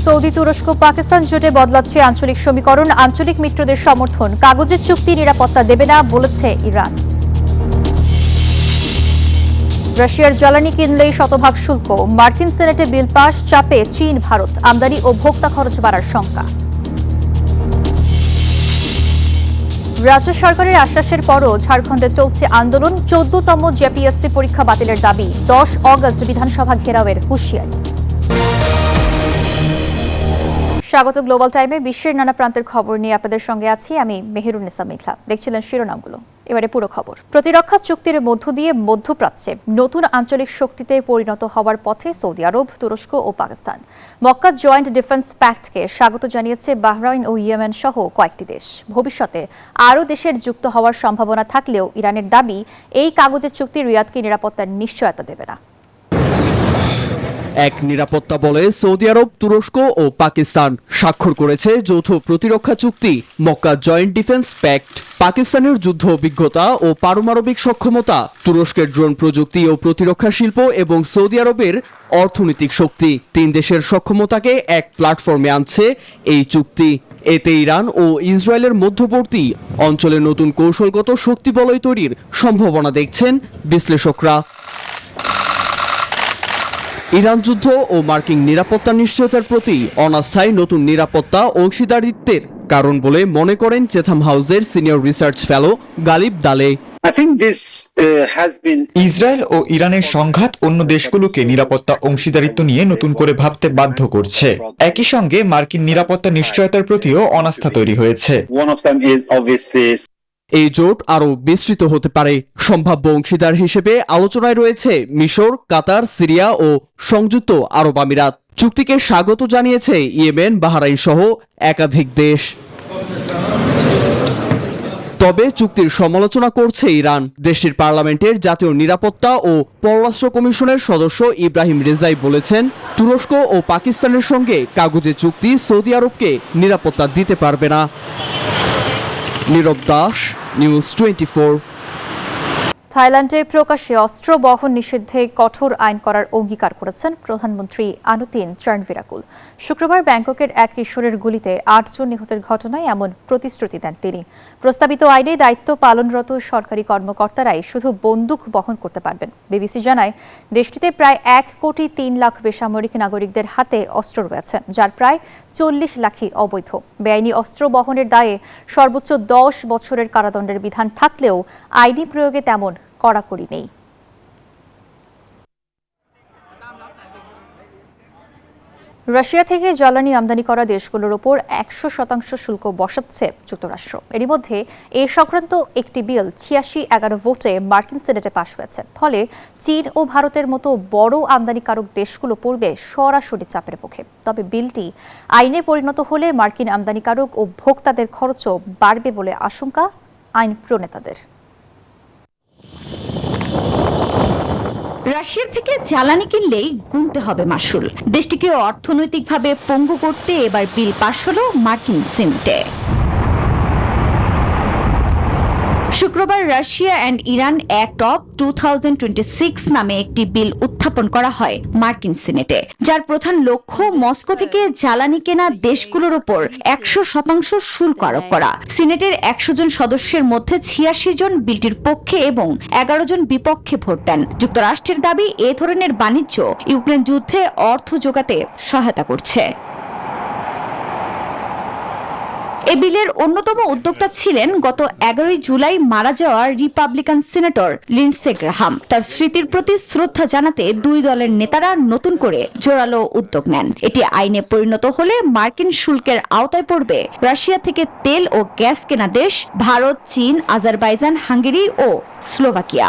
Saudi, তুরস্ক, পাকিস্তান জোটে বদলাচ্ছে আঞ্চলিক সমীকরণ, আঞ্চলিক মিত্রদের সমর্থন, কাগজের চুক্তি নিরাপত্তা দেবে না বলেছে ইরান। রাশিয়ার জ্বালানি কিনলেই শতভাগ শুল্ক, মার্কিন সেনেটে বিল পাস, চাপে চীন, ভারত, আমদানি ও ভোক্তা খরচ বাড়ার শঙ্কা। রাজ্য সরকারের আশ্বাসের পরও ঝাড়খণ্ডে চলছে আন্দোলন, 14তম জেপিএসসি পরীক্ষা বাতিলের দাবি, 10 অগস্ট বিধানসভা ঘেরাওয়ের হুঁশিয়ারি। স্বাগত গ্লোবাল টাইমে। বিশ্বের নানা প্রান্তের খবর নিয়ে আপনাদের সঙ্গে আছি আমি মেহেরুন্নেসা মেঘলা। দেখছিলেন শিরোনামগুলো, এবারে পুরো খবর। প্রতিরক্ষা চুক্তির মধ্য দিয়ে মধ্যপ্রাচ্যে নতুন আঞ্চলিক শক্তিতে পরিণত হওয়ার পথে সৌদি আরব, তুরস্ক ও পাকিস্তান। মক্কা জয়েন্ট ডিফেন্স প্যাক্টকে স্বাগত জানিয়েছে বাহরাইন ও ইয়েমেন সহ কয়েকটি দেশ। ভবিষ্যতে আরও দেশের যুক্ত হওয়ার সম্ভাবনা থাকলেও ইরানের দাবি, এই কাগজের চুক্তি রিয়াদকে নিরাপত্তার নিশ্চয়তা দেবে না। এক নিরাপত্তা বলে সৌদি আরব, তুরস্ক ও পাকিস্তান স্বাক্ষর করেছে যৌথ প্রতিরক্ষা চুক্তি মক্কা জয়েন্ট ডিফেন্স প্যাক্ট। পাকিস্তানের যুদ্ধ অভিজ্ঞতা ও পারমাণবিক সক্ষমতা, তুরস্কের ড্রোন প্রযুক্তি ও প্রতিরক্ষা শিল্প এবং সৌদি আরবের অর্থনৈতিক শক্তি, তিন দেশের সক্ষমতাকে এক প্ল্যাটফর্মে আনছে এই চুক্তি। এতে ইরান ও ইসরায়েলের মধ্যবর্তী অঞ্চলে নতুন কৌশলগত শক্তি বলয় তৈরির সম্ভাবনা দেখছেন বিশ্লেষকরা। ইরান যুদ্ধ ও মার্কিন নিরাপত্তা নিশ্চয়তার প্রতি অনাস্থায় নতুন নিরাপত্তা অংশীদারিত্বের কারণ বলে মনে করেন চেথাম হাউসের senior research fellow Galip Dalay. Israel ও ইরানের সংঘাত অন্য দেশগুলোকে নিরাপত্তা অংশীদারিত্ব নিয়ে নতুন করে ভাবতে বাধ্য করছে। একই সঙ্গে মার্কিন নিরাপত্তা নিশ্চয়তার প্রতিও অনাস্থা তৈরি হয়েছে। এই জোট আরও বিস্তৃত হতে পারে। সম্ভাব্য অংশীদার হিসেবে আলোচনায় রয়েছে মিশর, কাতার, সিরিয়া ও সংযুক্ত আরব আমিরাত। চুক্তিকে স্বাগত জানিয়েছে ইয়েমেন, বাহরাইন সহ একাধিক দেশ। তবে চুক্তির সমালোচনা করছে ইরান। দেশটির পার্লামেন্টের জাতীয় নিরাপত্তা ও পররাষ্ট্র কমিশনের সদস্য ইব্রাহিম রেজাই বলেছেন, তুরস্ক ও পাকিস্তানের সঙ্গে কাগজে চুক্তি সৌদি আরবকে নিরাপত্তা দিতে পারবে না। নীরব দাস, নিউজ 24। থাইল্যান্ডে প্রকাশ্যে অস্ত্র বহন নিষিদ্ধে কঠোর আইন করার অঙ্গীকার করেছেন প্রধানমন্ত্রী আনুতিন চার্নভিরাকুল। শুক্রবার ব্যাংককের এক কিশোরের গুলিতে 8 জন নিহতের ঘটনায় এমন প্রতিশ্রুতি দেন তিনি। প্রস্তাবিত আইনে দায়িত্ব পালনরত সরকারি কর্মকর্তারাই শুধু বন্দুক বহন করতে পারবেন। বিবিসি জানায়, দেশটিতে প্রায় 1,03,00,000 বেসামরিক নাগরিকদের হাতে অস্ত্র রয়েছে, যার প্রায় 40 লাখই অবৈধ। বেআইনি অস্ত্র বহনের দায়ে সর্বোচ্চ 10 বছরের কারাদণ্ডের বিধান থাকলেও আইনি প্রয়োগে তেমন কড়াকড়ি নেই। রাশিয়া থেকে জ্বালানি আমদানি করা দেশগুলোর ওপর 100% শুল্ক বসাচ্ছে যুক্তরাষ্ট্র। এরই মধ্যে এ সংক্রান্ত একটি বিল 86-11 ভোটে মার্কিন সেনেটে পাশ হয়েছে। ফলে চীন ও ভারতের মতো বড় আমদানিকারক দেশগুলো পড়বে সরাসরি চাপের মুখে। তবে বিলটি আইনে পরিণত হলে মার্কিন আমদানিকারক ও ভোক্তাদের খরচও বাড়বে বলে আশঙ্কা আইন প্রণেতাদের। রাশিয়ার থেকে জ্বালানি কিনলেই গুনতে হবে মাশুল। দেশটিকে অর্থনৈতিকভাবে পঙ্গু করতে এবার বিল পাশ হলো মার্কিন সেনেটে। শুক্রবার Russia and Iran act of 2026 নামে একটি বিল উত্থাপন করা হয় মার্কিন সিনেটে, যার প্রধান লক্ষ্য মস্কো থেকে জ্বালানি কেনা দেশগুলোর ওপর 100% শুল্ক আরোপ করা। সিনেটের 100 জন সদস্যের মধ্যে 86 জন বিলটির পক্ষে এবং 11 জন বিপক্ষে ভোট দেন। যুক্তরাষ্ট্রের দাবি, এ ধরনের বাণিজ্য ইউক্রেন যুদ্ধে অর্থ জোগাতে সহায়তা করছে। এই বিলের অন্যতম উদ্যোক্তা ছিলেন গত 11 জুলাই মারা যাওয়া রিপাবলিকান সিনেটর লিন্ডসে গ্রাহাম। তার স্মৃতির প্রতি শ্রদ্ধা জানাতে দুই দলের নেতারা নতুন করে জোরালো উদ্যোগ নেন। এটি আইনে পরিণত হলে মার্কিন শুল্কের আওতায় পড়বে রাশিয়া থেকে তেল ও গ্যাস কেনা দেশ ভারত, চীন, আজারবাইজান, হাঙ্গেরি ও স্লোভাকিয়া।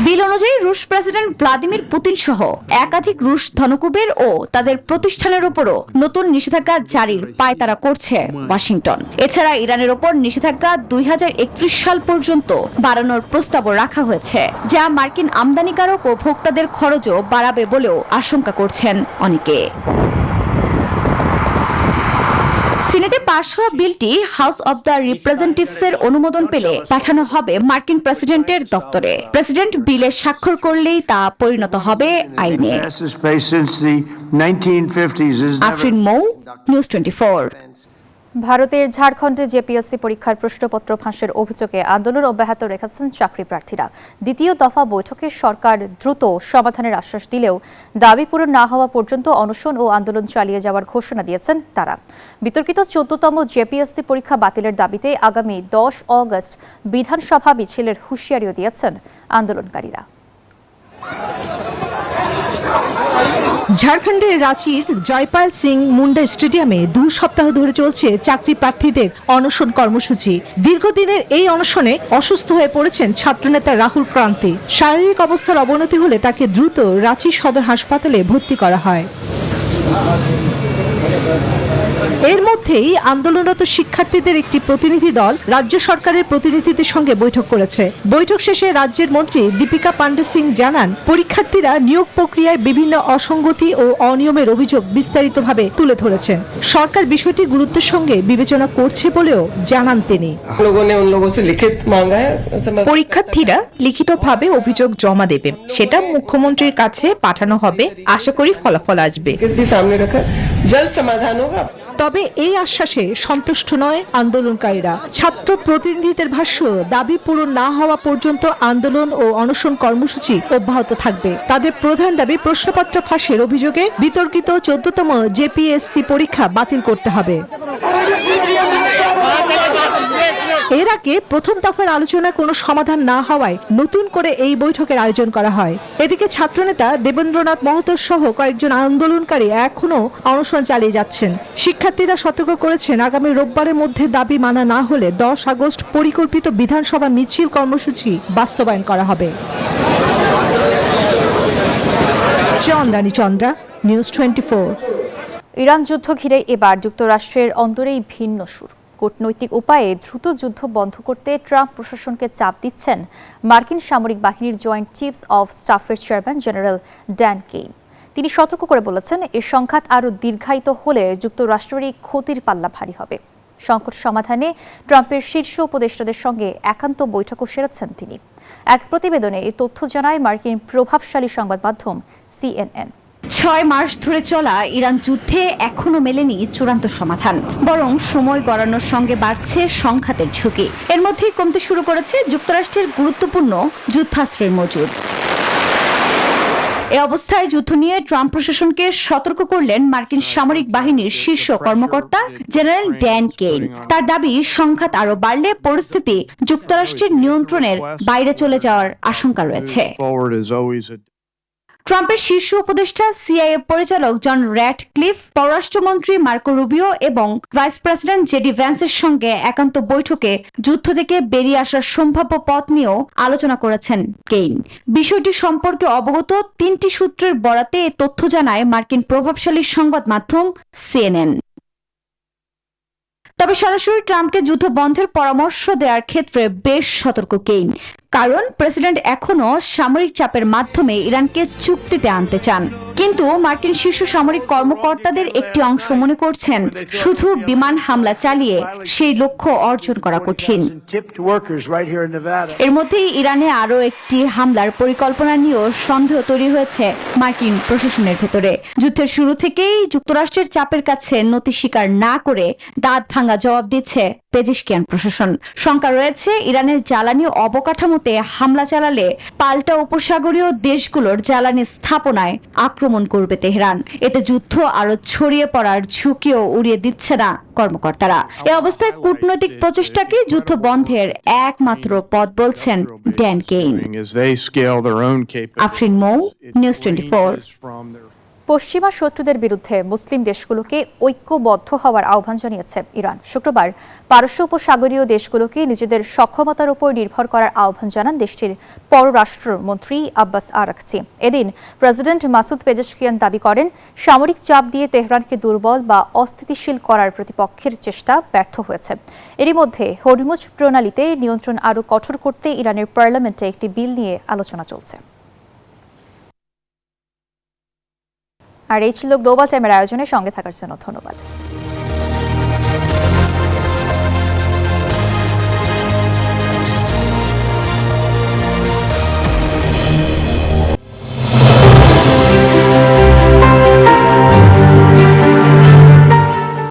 বিল অনুযায়ী রুশ প্রেসিডেন্ট ভ্লাদিমির পুতিন সহ একাধিক রুশ ধনকুবের ও তাদের প্রতিষ্ঠানের উপরও নতুন নিষেধাজ্ঞা জারির পায়তারা করছে ওয়াশিংটন। এছাড়া ইরানের ওপর নিষেধাজ্ঞা 2031 সাল পর্যন্ত বাড়ানোর প্রস্তাবও রাখা হয়েছে, যা মার্কিন আমদানিকারক ও ভোক্তাদের খরচও বাড়াবে বলেও আশঙ্কা করছেন অনেকে। সিনেটে পাশ হওয়া বিলটি হাউস অব দ্য রিপ্রেজেন্টেটিভসের অনুমোদন পেলে পাঠানো হবে মার্কিন প্রেসিডেন্টের দপ্তরে। প্রেসিডেন্ট বিলে স্বাক্ষর করলেই তা পরিণত হবে আইনে। আফরিন মৌ, নিউজ 24। ভারতের ঝাড়খণ্ডে জেপিএসসি পরীক্ষার প্রশ্নপত্র ফাঁসের অভিযোগে আন্দোলন অব্যাহত রেখেছেন চাকরি প্রার্থীরা। দ্বিতীয় দফা বৈঠকে সরকার দ্রুত সমাধানের আশ্বাস দিলেও দাবি পূরণ না হওয়া পর্যন্ত অনশন ও আন্দোলন চালিয়ে যাওয়ার ঘোষণা দিয়েছেন তারা। বিতর্কিত 14তম জেপিএসসি পরীক্ষা বাতিলের দাবিতে আগামী 10 অগস্ট বিধানসভা মিছিলের হুঁশিয়ারিও দিয়েছেন আন্দোলনকারীরা। ঝাড়খণ্ডের রাঁচির জয়পাল সিং মুন্ডা স্টেডিয়ামে 2 সপ্তাহ ধরে চলছে চাকরি প্রার্থীদের অনশন কর্মসূচি। দীর্ঘদিনের এই অনশনে অসুস্থ হয়ে পড়েছেন ছাত্রনেতা রাহুল ক্রান্তি। শারীরিক অবস্থার অবনতি হলে তাকে দ্রুত রাঁচি সদর হাসপাতালে ভর্তি করা হয়। এর মধ্যেই আন্দোলনরত শিক্ষার্থীদের একটি প্রতিনিধি দল রাজ্য সরকারের প্রতিনিধিদের সঙ্গে বৈঠক করেছে। বৈঠক শেষে রাজ্যের মন্ত্রী দীপিকা পান্ডে সিং জানান, পরীক্ষার্থীরা নিয়োগ প্রক্রিয়ায় বিভিন্ন অসঙ্গতি ও অনিয়মের অভিযোগ বিস্তারিতভাবে তুলে ধরেছেন। সরকার বিষয়টি গুরুত্বের সঙ্গে বিবেচনা করছে বলেও জানান তিনি। পরীক্ষার্থীরা লিখিতভাবে অভিযোগ জমা দেবে, সেটা মুখ্যমন্ত্রীর কাছে পাঠানো হবে। আশা করি ফলাফল আসবে। তবে এই আশ্বাসে সন্তুষ্ট নয় আন্দোলনকারীরা। ছাত্র প্রতিনিধিদের ভাষ্য, দাবি পূরণ না হওয়া পর্যন্ত আন্দোলন ও অনশন কর্মসূচি অব্যাহত থাকবে। তাদের প্রধান দাবি, প্রশ্নপত্র ফাঁসের অভিযোগে বিতর্কিত 14তম জেপিএসসি পরীক্ষা বাতিল করতে হবে। এর আগে প্রথম দফার আলোচনায় কোনো সমাধান না হওয়ায় নতুন করে এই বৈঠকের আয়োজন করা হয়। এদিকে ছাত্রনেতা দেবেন্দ্রনাথ মহতো সহ কয়েকজন আন্দোলনকারী এখনও অনশন চালিয়ে যাচ্ছেন। শিক্ষার্থীরা সতর্ক করেছেন, আগামী রোববারের মধ্যে দাবি মানা না হলে 10 আগস্ট পরিকল্পিত বিধানসভা মিছিল কর্মসূচি বাস্তবায়ন করা হবে। চন্দ্রানী চন্দ্রা, নিউজ 24। ইরান যুদ্ধ ঘিরে এবার যুক্তরাষ্ট্রের অন্তরেই ভিন্ন সুর। কূটনৈতিক উপায়ে দ্রুত যুদ্ধ বন্ধ করতে ট্রাম্প প্রশাসনকে চাপ দিচ্ছেন মার্কিন সামরিক বাহিনীর জয়েন্ট চিফস অব স্টাফের চেয়ারম্যান জেনারেল ড্যান কেইন। তিনি সতর্ক করে বলেছেন, এই সংঘাত আরও দীর্ঘায়িত হলে যুক্তরাষ্ট্রেরই ক্ষতির পাল্লা ভারী হবে। সংকট সমাধানে ট্রাম্পের শীর্ষ উপদেষ্টাদের সঙ্গে একান্ত বৈঠকও সেরেছেন তিনি। এক প্রতিবেদনে এই তথ্য জানায় মার্কিন প্রভাবশালী সংবাদ মাধ্যম CNN। 6 মাস ধরে চলা ইরান যুদ্ধে এখনো মেলেনি চূড়ান্ত সমাধান, বরং সময় গড়ানোর সঙ্গে বাড়ছে সংঘাতের ঝুঁকি। এর মধ্যেই কমতে শুরু করেছে যুক্তরাষ্ট্রের গুরুত্বপূর্ণ যুদ্ধাস্ত্রের মজুদ। এ অবস্থায় যুদ্ধ নিয়ে ট্রাম্প প্রশাসনকে সতর্ক করলেন মার্কিন সামরিক বাহিনীর শীর্ষ কর্মকর্তা জেনারেল ড্যান কেইন। তার দাবি, সংঘাত আরও বাড়লে পরিস্থিতি যুক্তরাষ্ট্রের নিয়ন্ত্রণের বাইরে চলে যাওয়ার আশঙ্কা রয়েছে। ট্রাম্পের শীর্ষ উপদেষ্টা সিআইএ পরিচালক জন র্যাটক্লিফ, পররাষ্ট্রমন্ত্রী মার্কো রুবিও এবং ভাইস প্রেসিডেন্ট জেডি ভ্যান্সের সঙ্গে একান্ত বৈঠকে যুদ্ধ থেকে বেরিয়ে আসার সম্ভাব্য পথ নিয়েও আলোচনা করেছেন কেইন। বিষয়টি সম্পর্কে অবগত 3টি সূত্রের বরাতে এ তথ্য জানায় মার্কিন প্রভাবশালী সংবাদ মাধ্যম CNN। তবে সরাসরি ট্রাম্পকে যুদ্ধ বন্ধের পরামর্শ দেওয়ার ক্ষেত্রে বেশ সতর্ক কেইন, কারণ প্রেসিডেন্ট এখনো সামরিক চাপের মাধ্যমে ইরানকে চুক্তিতে আনতে চান। কিন্তু মার্কিন শীর্ষ সামরিক কর্মকর্তাদের একটি অংশ মনে করছেন, শুধু বিমান হামলা চালিয়ে সেই লক্ষ্য অর্জন করা কঠিন। এর মধ্যেই ইরানে আরও একটি হামলার পরিকল্পনা নিয়েও সন্দেহ তৈরি হয়েছে মার্কিন প্রশাসনের ভেতরে। যুদ্ধের শুরু থেকেই যুক্তরাষ্ট্রের চাপের কাছে নতি স্বীকার না করে দাঁত ভাঙা জবাব দিচ্ছে পেজিশকিয়ান প্রশাসন। শঙ্কা রয়েছে, ইরানের জ্বালানি অবকাঠামোতে হামলা চালালে পাল্টা উপসাগরীয় দেশগুলোর জ্বালানি স্থাপনায় আক্রমণ করবে তেহরান। এতে যুদ্ধ আরো ছড়িয়ে পড়ার ঝুঁকিও উড়িয়ে দিচ্ছে না কর্মকর্তারা। এ অবস্থায় কূটনৈতিক প্রচেষ্টাকে যুদ্ধ বন্ধের একমাত্র পথ বলছেন ড্যান কেইন। আফরিন মৌ, নিউজ 24। পশ্চিমা শত্রুদের বিরুদ্ধে মুসলিম দেশগুলোকে ঐক্যবদ্ধ হওয়ার আহ্বান জানিয়েছে ইরান। শুক্রবার পারস্য উপসাগরীয় দেশগুলোকে নিজেদের সক্ষমতার উপর নির্ভর করার আহ্বান জানান দেশটির পররাষ্ট্রমন্ত্রী আব্বাস আরাকচি। এদিন প্রেসিডেন্ট মাসুদ পেজেশকিয়ান দাবি করেন, সামরিক চাপ দিয়ে তেহরানকে দুর্বল বা অস্থিতিশীল করার প্রতিপক্ষের চেষ্টা ব্যর্থ হয়েছে। এরই মধ্যে হরমুজ প্রণালীতে নিয়ন্ত্রণ আরও কঠোর করতে ইরানের পার্লামেন্টে একটি বিল নিয়ে আলোচনা চলছে। আর এই ছিল গ্লোবাল টাইমের আয়োজনে সঙ্গে থাকার জন্য ধন্যবাদ।